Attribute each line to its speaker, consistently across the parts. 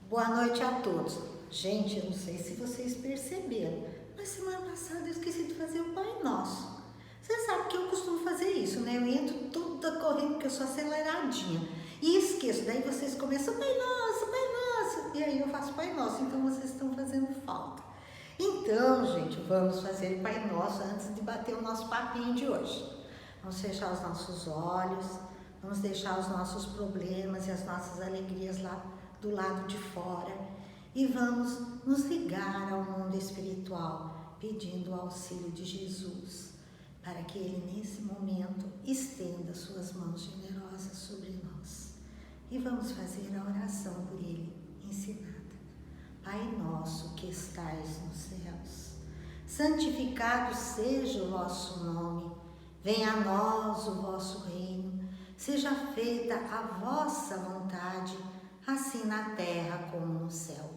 Speaker 1: Boa noite a todos. Gente, eu não sei se vocês perceberam, mas semana passada eu esqueci de fazer o Pai Nosso. Você sabe que eu costumo fazer isso, né? Eu entro toda correndo porque eu sou aceleradinha e esqueço. Daí vocês começam, Pai Nosso, Pai Nosso. E aí eu faço Pai Nosso, então vocês estão fazendo falta. Então, gente, vamos fazer o Pai Nosso antes de bater o nosso papinho de hoje. Vamos fechar os nossos olhos, vamos deixar os nossos problemas e as nossas alegrias lá do lado de fora e vamos nos ligar ao mundo espiritual, pedindo o auxílio de Jesus, para que Ele nesse momento estenda suas mãos generosas sobre nós. E vamos fazer a oração por Ele ensinada. Pai nosso que estais nos céus, santificado seja o vosso nome, venha a nós o vosso reino, seja feita a vossa vontade, assim na terra como no céu.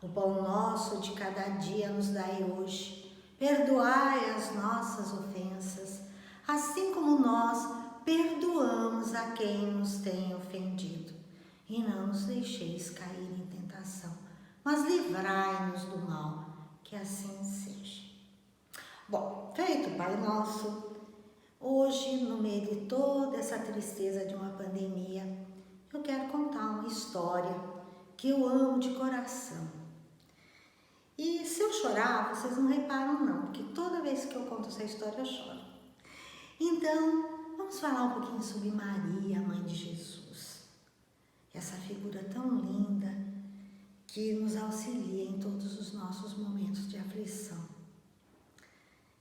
Speaker 1: O pão nosso de cada dia nos dai hoje. Perdoai as nossas ofensas, assim como nós perdoamos a quem nos tem ofendido. E não nos deixeis cair em tentação, mas livrai-nos do mal, que assim seja. Bom, feito o Pai Nosso, hoje, no meio de toda essa tristeza de uma pandemia, eu quero contar uma história que eu amo de coração. E se eu chorar, vocês não reparam não, porque toda vez que eu conto essa história eu choro. Então, vamos falar um pouquinho sobre Maria, mãe de Jesus. Essa figura tão linda que nos auxilia em todos os nossos momentos de aflição.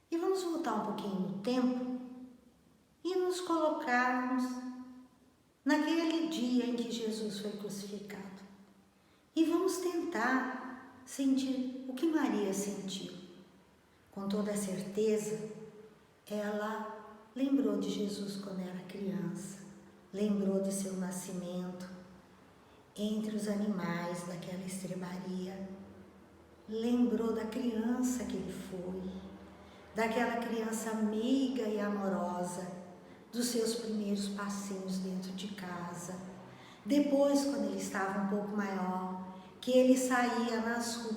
Speaker 1: E vamos voltar um pouquinho no tempo e nos colocarmos naquele dia em que Jesus foi crucificado. E vamos tentar sentir o que Maria sentiu. Com toda certeza, ela lembrou de Jesus quando era criança, lembrou de seu nascimento entre os animais daquela estrebaria, lembrou da criança que ele foi, daquela criança meiga e amorosa, dos seus primeiros passinhos dentro de casa. Depois, quando ele estava um pouco maior, que ele saía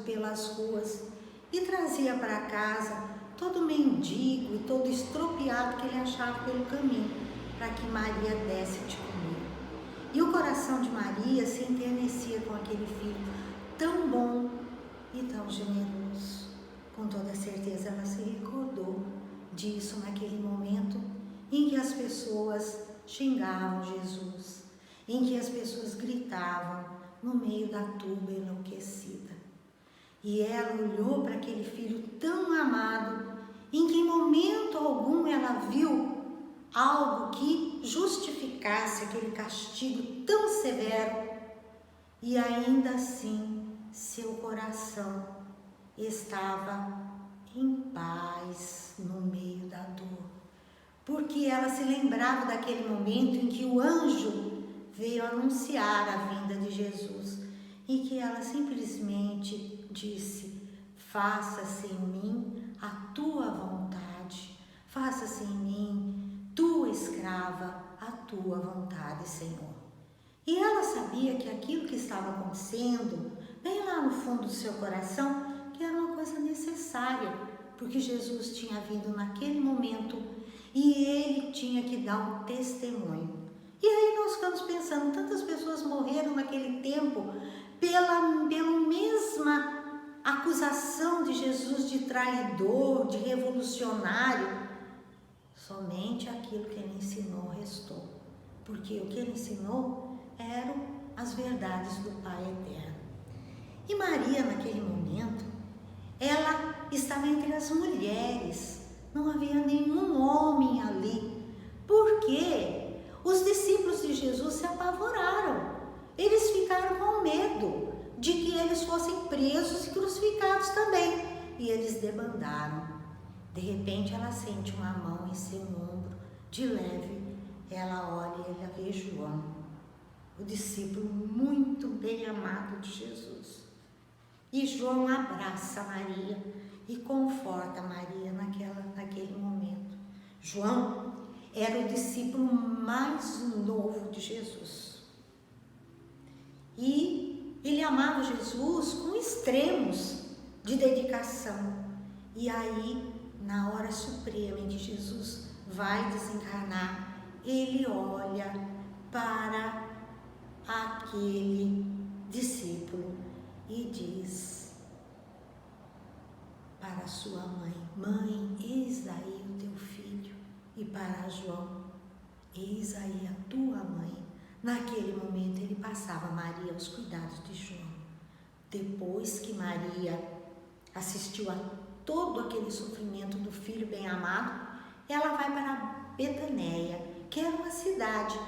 Speaker 1: pelas ruas e trazia para casa todo mendigo e todo estropiado que ele achava pelo caminho, para que Maria desse de comer. E o coração de Maria se enternecia com aquele filho tão bom e tão generoso. Com toda certeza ela se recordou disso naquele momento em que as pessoas xingavam Jesus, em que as pessoas gritavam no meio da turba enlouquecida. E ela olhou para aquele filho tão amado, em que em momento algum ela viu algo que justificasse aquele castigo tão severo, e ainda assim seu coração estava em paz no meio da dor. Porque ela se lembrava daquele momento em que o anjo veio anunciar a vinda de Jesus e que ela simplesmente disse: faça-se em mim a tua vontade, faça-se em mim, tua escrava, a tua vontade, Senhor. E ela sabia que aquilo que estava acontecendo, bem lá no fundo do seu coração, que era uma coisa necessária, porque Jesus tinha vindo naquele momento e ele tinha que dar um testemunho. E aí nós ficamos pensando, tantas pessoas morreram naquele tempo pela mesma acusação de Jesus de traidor, de revolucionário. Somente aquilo que ele ensinou restou, porque o que ele ensinou eram as verdades do Pai Eterno. E Maria, naquele momento, ela estava entre as mulheres, não havia nenhum homem ali, porque os discípulos de Jesus se apavoraram, eles ficaram com medo de que eles fossem presos e crucificados também, e eles debandaram. De repente ela sente uma mão em seu ombro, de leve, ela olha e ela vê João, o discípulo muito bem amado de Jesus. E João abraça Maria e conforta Maria naquele momento. João era o discípulo mais novo de Jesus. E ele amava Jesus com extremos de dedicação. E aí, na hora suprema em que Jesus vai desencarnar, ele olha para aquele discípulo e diz para sua mãe: mãe, eis aí o teu filho. E para João: eis aí a tua mãe. Naquele momento ele passava Maria aos cuidados de João. Depois que Maria assistiu a todo aquele sofrimento do filho bem amado, ela vai para Betaneia, que era uma cidade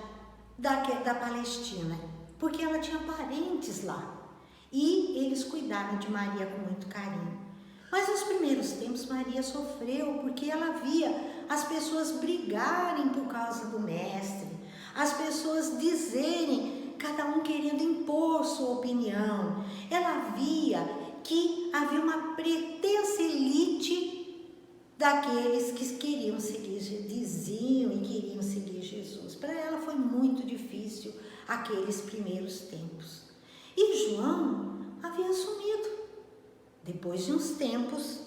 Speaker 1: da Palestina, porque ela tinha parentes lá. E eles cuidaram de Maria com muito carinho. Mas nos primeiros tempos Maria sofreu, porque ela via as pessoas brigarem por causa do mestre, as pessoas dizerem, cada um querendo impor sua opinião. Ela via que havia uma pretensa elite daqueles que queriam seguir, diziam e queriam seguir Jesus. Para ela foi muito difícil aqueles primeiros tempos. E João havia sumido. Depois de uns tempos,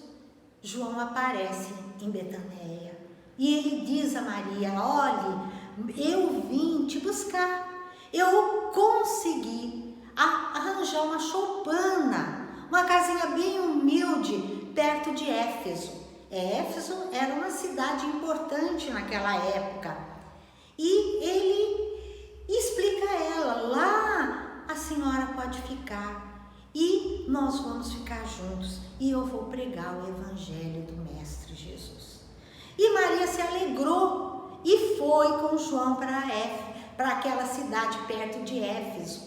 Speaker 1: João aparece em Betaneia e ele diz a Maria: olhe, eu vim te buscar, eu consegui arranjar uma choupana, uma casinha bem humilde perto de Éfeso. Éfeso era uma cidade importante naquela época. E ele explica a ela: lá a senhora pode ficar e nós vamos ficar juntos e eu vou pregar o evangelho do Mestre Jesus. E Maria se alegrou e foi com João para aquela cidade perto de Éfeso,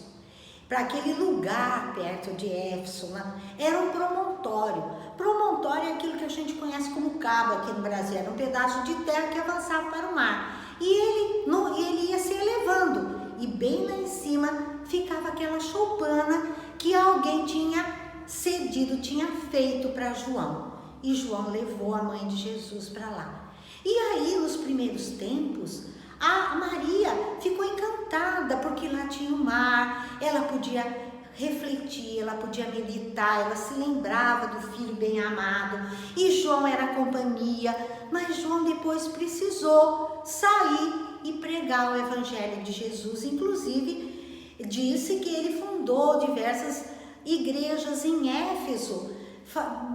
Speaker 1: para aquele lugar perto de Éfeso. Era um promontório. Promontório é aquilo que a gente conhece como cabo aqui no Brasil, era um pedaço de terra que avançava para o mar. E ele ia se elevando, e bem lá em cima ficava aquela choupana que alguém tinha cedido, tinha feito para João. E João levou a mãe de Jesus para lá. E aí, nos primeiros tempos, a Maria ficou encantada, porque lá tinha o mar, ela podia refletir, ela podia meditar, ela se lembrava do filho bem amado, e João era a companhia. Mas João depois precisou sair e pregar o evangelho de Jesus. Inclusive, disse que ele fundou diversas igrejas em Éfeso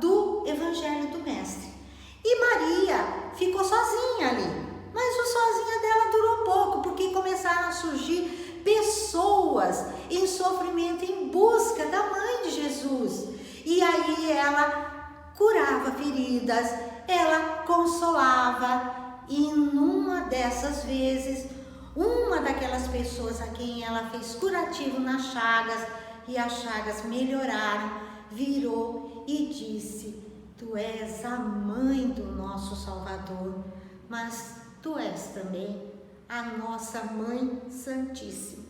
Speaker 1: do evangelho do Mestre. E Maria ficou sozinha ali, mas o sozinha dela durou pouco, porque começaram a surgir pessoas em sofrimento em busca da mãe de Jesus. E aí ela curava feridas, ela consolava, e numa dessas vezes, uma daquelas pessoas a quem ela fez curativo nas chagas, e as chagas melhoraram, virou e disse: tu és a mãe do nosso Salvador, mas tu és também a nossa Mãe Santíssima.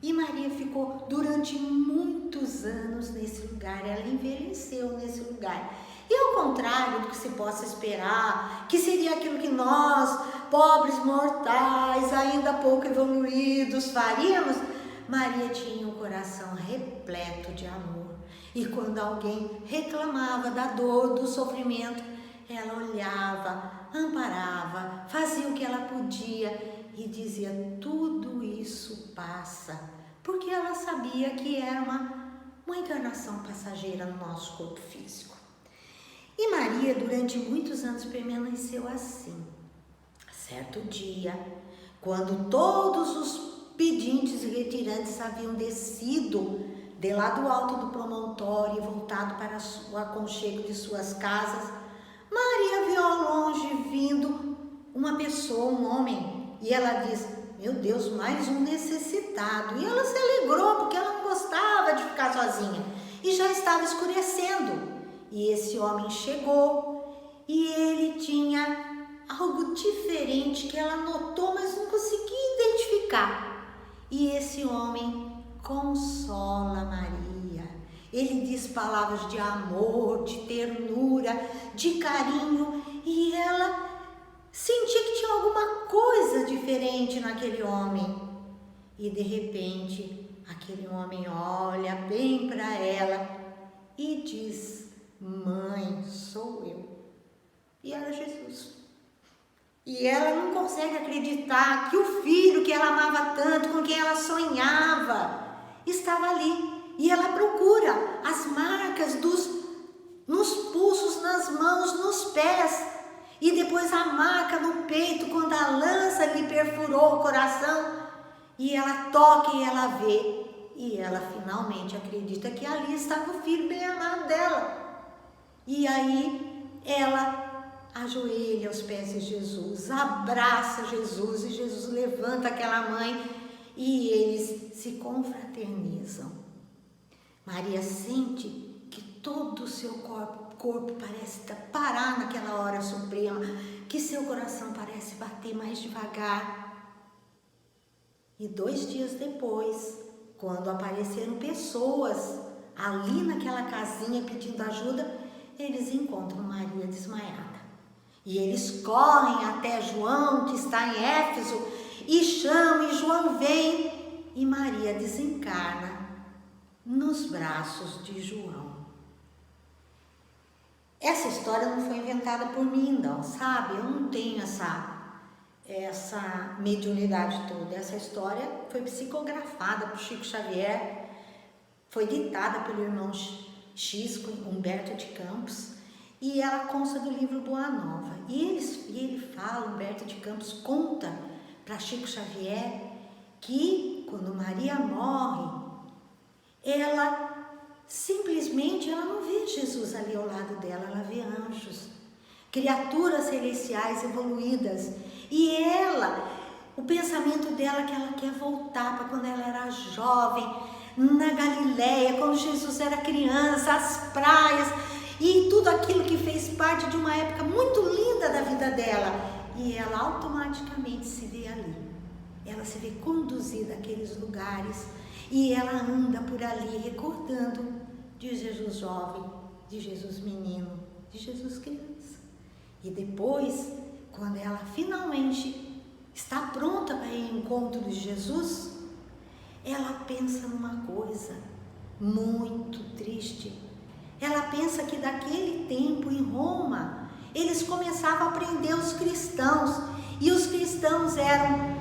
Speaker 1: E Maria ficou durante muitos anos nesse lugar, ela envelheceu nesse lugar. E ao contrário do que se possa esperar, que seria aquilo que nós, pobres mortais, ainda pouco evoluídos, faríamos, Maria tinha um coração repleto de amor. E quando alguém reclamava da dor, do sofrimento, ela olhava, amparava, fazia o que ela podia e dizia: tudo isso passa, porque ela sabia que era uma encarnação passageira no nosso corpo físico. E Maria, durante muitos anos, permaneceu assim. Certo dia, quando todos os pedintes e retirantes haviam descido de lá do alto do promontório e voltado para o aconchego de suas casas, Maria viu ao longe vindo uma pessoa, um homem, e ela diz: meu Deus, mais um necessitado. E ela se alegrou, porque ela não gostava de ficar sozinha, e já estava escurecendo. E esse homem chegou, e ele tinha algo diferente que ela notou, mas não conseguia identificar. E esse homem consola Maria. Ele diz palavras de amor, de ternura, de carinho, e ela sentia que tinha alguma coisa diferente naquele homem. E de repente aquele homem olha bem para ela e diz: mãe, sou eu. E era Jesus. E ela não consegue acreditar que o filho que ela amava tanto, com quem ela sonhava, estava ali. E ela procura as marcas nos pulsos, nas mãos, nos pés. E depois a marca no peito, quando a lança lhe perfurou o coração. E ela toca e ela vê. E ela finalmente acredita que ali estava o filho bem amado dela. E aí ela ajoelha aos pés de Jesus, abraça Jesus, e Jesus levanta aquela mãe e eles se confraternizam. Maria sente que todo o seu corpo parece parar naquela hora suprema, que seu coração parece bater mais devagar. E 2 dias depois, quando apareceram pessoas ali naquela casinha pedindo ajuda, eles encontram Maria desmaiada. E eles correm até João, que está em Éfeso, e chamam, e João vem, e Maria desencarna nos braços de João. Essa história não foi inventada por mim, não, sabe? Eu não tenho essa mediunidade toda. Essa história foi psicografada por Chico Xavier, foi ditada pelo irmão Xisco, Humberto de Campos, e ela consta do livro Boa Nova. E ele fala, Humberto de Campos conta para Chico Xavier que quando Maria morre, ela simplesmente não vê Jesus ali ao lado dela, ela vê anjos, criaturas celestiais evoluídas. E o pensamento dela é que ela quer voltar para quando ela era jovem, na Galileia, quando Jesus era criança, as praias e tudo aquilo que fez parte de uma época muito linda da vida dela. E ela automaticamente se vê ali, ela se vê conduzida àqueles lugares e ela anda por ali recordando de Jesus jovem, de Jesus menino, de Jesus criança. E depois, quando ela finalmente está pronta para ir ao encontro de Jesus, ela pensa numa coisa muito triste. Ela pensa que daquele tempo em Roma, eles começavam a prender os cristãos, e os cristãos eram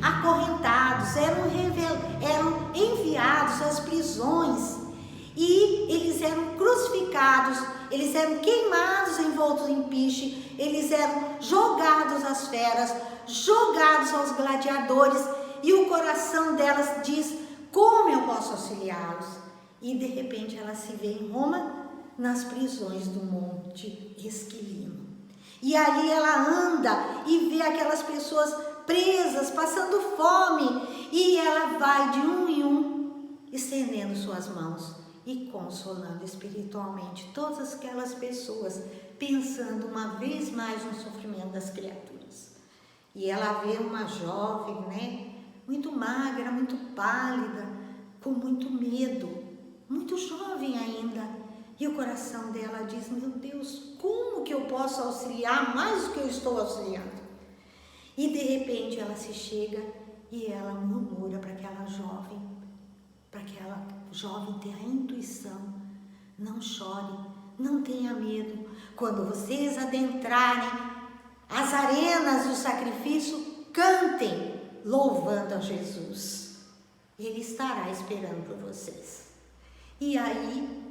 Speaker 1: acorrentados, eram enviados às prisões, e eles eram crucificados, eles eram queimados envoltos em piche, eles eram jogados às feras, jogados aos gladiadores, e o coração delas diz: como eu posso auxiliá-los? E de repente ela se vê em Roma, nas prisões do Monte Esquilino. E ali ela anda e vê aquelas pessoas presas, passando fome, e ela vai de um em um, estendendo suas mãos e consolando espiritualmente todas aquelas pessoas, pensando uma vez mais no sofrimento das criaturas. E ela vê uma jovem, muito magra, muito pálida, com muito medo, muito jovem ainda. E o coração dela diz: meu Deus, como que eu posso auxiliar mais do que eu estou auxiliando? E de repente ela se chega e ela murmura para aquela jovem ter a intuição: não chore, não tenha medo. Quando vocês adentrarem as arenas do sacrifício, cantem, louvando a Jesus. Ele estará esperando por vocês. E aí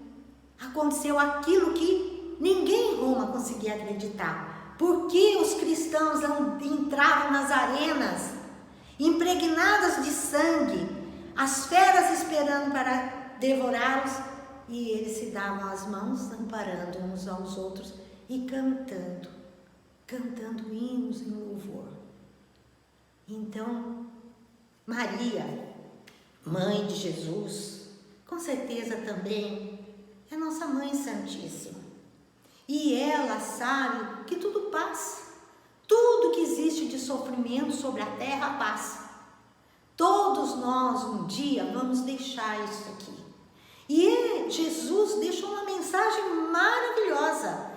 Speaker 1: aconteceu aquilo que ninguém em Roma conseguia acreditar. Porque os cristãos entravam nas arenas, impregnadas de sangue, as feras esperando para devorá-los, e eles se davam as mãos, amparando uns aos outros e cantando hinos em louvor. Então, Maria, mãe de Jesus, com certeza também é nossa Mãe Santíssima. E ela sabe que tudo passa. Tudo que existe de sofrimento sobre a terra passa. Todos nós um dia vamos deixar isso aqui. E Jesus deixou uma mensagem maravilhosa.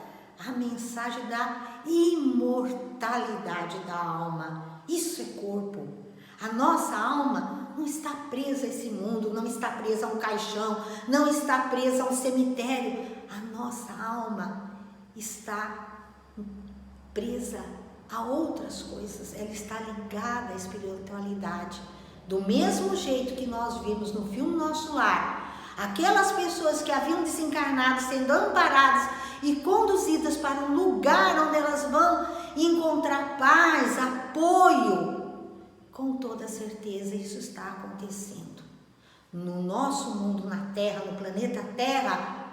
Speaker 1: A mensagem da imortalidade da alma. Isso é corpo. A nossa alma não está presa a esse mundo, não está presa a um caixão, não está presa a um cemitério. A nossa alma está presa a outras coisas, ela está ligada à espiritualidade. Do mesmo jeito que nós vimos no filme Nosso Lar, aquelas pessoas que haviam desencarnado sendo amparadas e conduzidas para um lugar onde elas vão encontrar paz, apoio, com toda certeza isso está acontecendo. No nosso mundo, na Terra, no planeta Terra,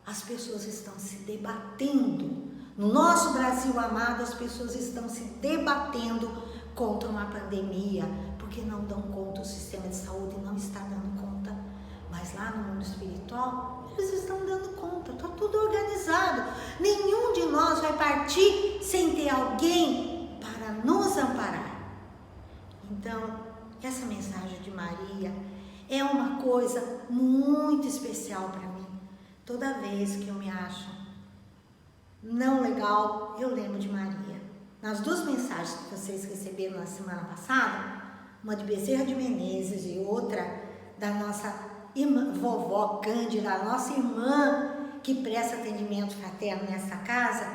Speaker 1: as pessoas estão se debatendo. No nosso Brasil amado, as pessoas estão se debatendo contra uma pandemia, porque não dão conta, o sistema de saúde não está dando conta. Mas lá no mundo espiritual, eles estão dando conta, está tudo organizado. Nenhum de nós vai partir sem ter alguém para nos amparar. Então, essa mensagem de Maria é uma coisa muito especial para mim. Toda vez que eu me acho não legal, eu lembro de Maria. Nas duas mensagens que vocês receberam na semana passada, uma de Bezerra de Menezes e outra da nossa irmã, vovó Cândida, a nossa irmã que presta atendimento fraterno nessa casa,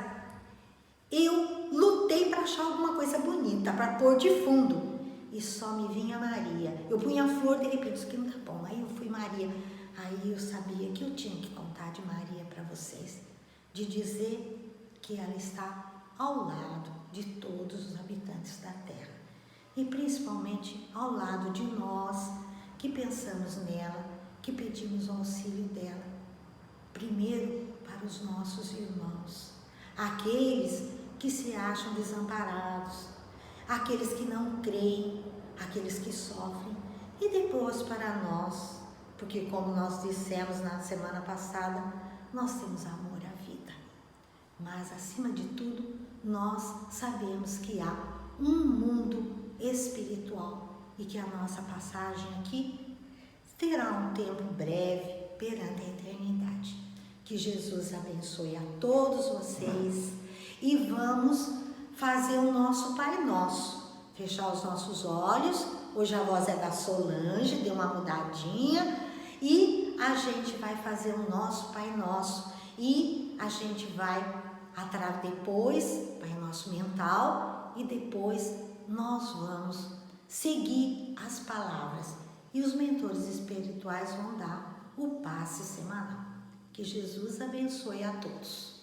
Speaker 1: eu lutei para achar alguma coisa bonita, para pôr de fundo. E só me vinha Maria. Eu punha a flor, de repente, isso aqui não tá bom. Aí eu fui Maria. Aí eu sabia que eu tinha que contar de Maria para vocês. De dizer que ela está ao lado de todos os habitantes da Terra. E principalmente ao lado de nós que pensamos nela, que pedimos o auxílio dela. Primeiro para os nossos irmãos. Aqueles que se acham desamparados. Aqueles que não creem, aqueles que sofrem, e depois para nós, porque como nós dissemos na semana passada, nós temos amor à vida. Mas acima de tudo, nós sabemos que há um mundo espiritual e que a nossa passagem aqui terá um tempo breve perante a eternidade. Que Jesus abençoe a todos vocês e vamos fazer o nosso Pai Nosso, fechar os nossos olhos. Hoje a voz é da Solange, deu uma mudadinha, e a gente vai fazer o nosso Pai Nosso, e a gente vai atrás depois, Pai Nosso mental, e depois nós vamos seguir as palavras, e os mentores espirituais vão dar o passe semanal. Que Jesus abençoe a todos.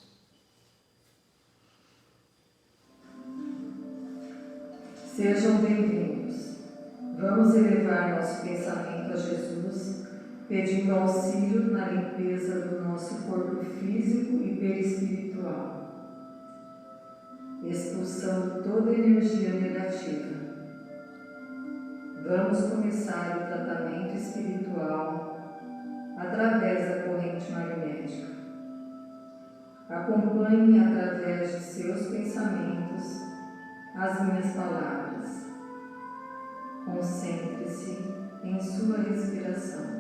Speaker 2: Sejam bem-vindos. Vamos elevar nosso pensamento a Jesus, pedindo auxílio na limpeza do nosso corpo físico e perispiritual, expulsando toda energia negativa. Vamos começar o tratamento espiritual através da corrente magnética. Acompanhe através de seus pensamentos as minhas palavras. Concentre-se em sua respiração.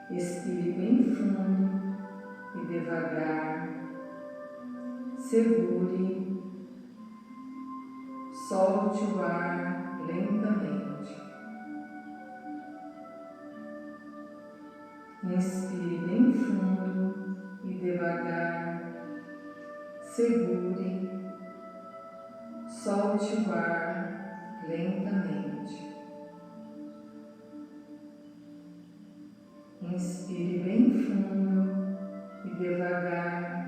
Speaker 2: Expire bem fundo e devagar. Segure. Solte o ar lentamente. Inspire bem fundo e devagar. Segure, solte o ar lentamente. Inspire bem fundo e devagar.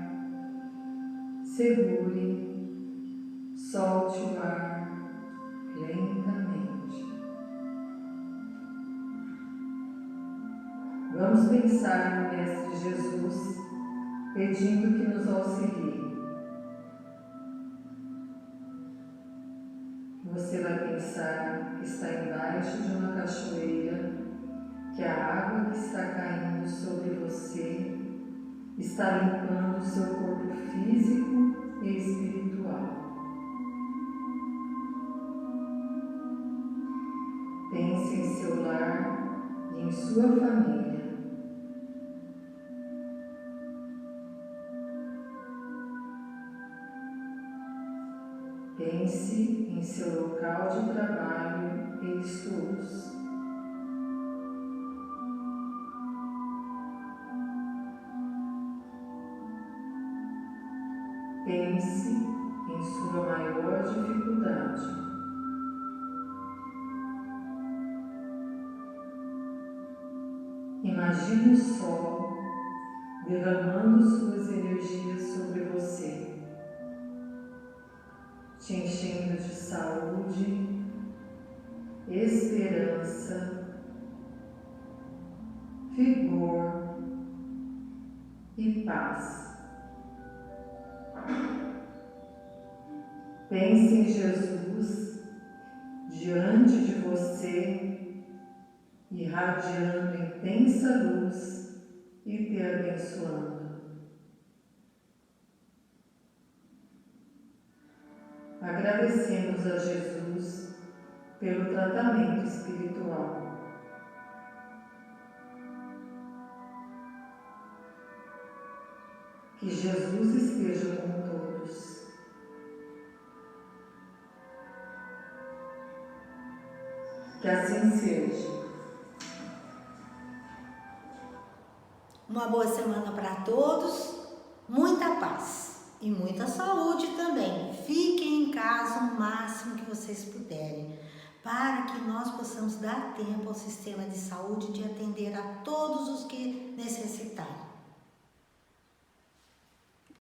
Speaker 2: Segure, solte o ar lentamente. Vamos pensar no Mestre Jesus, pedindo que nos auxilie. Você vai pensar que está embaixo de uma cachoeira, que a água que está caindo sobre você está limpando o seu corpo físico e espiritual. Pense em seu lar e em sua família. Pense em seu local de trabalho em estudos. Pense em sua maior dificuldade. Imagine o sol derramando suas energias sobre você, te enchendo de saúde, esperança, vigor e paz. Pense em Jesus diante de você, irradiando intensa luz e te abençoando. Agradecemos a Jesus pelo tratamento espiritual. Que Jesus esteja com todos. Que assim seja.
Speaker 1: Uma boa semana para todos, muita paz e muita saúde também. Fiquem em casa o máximo que vocês puderem, para que nós possamos dar tempo ao sistema de saúde de atender a todos os que necessitarem.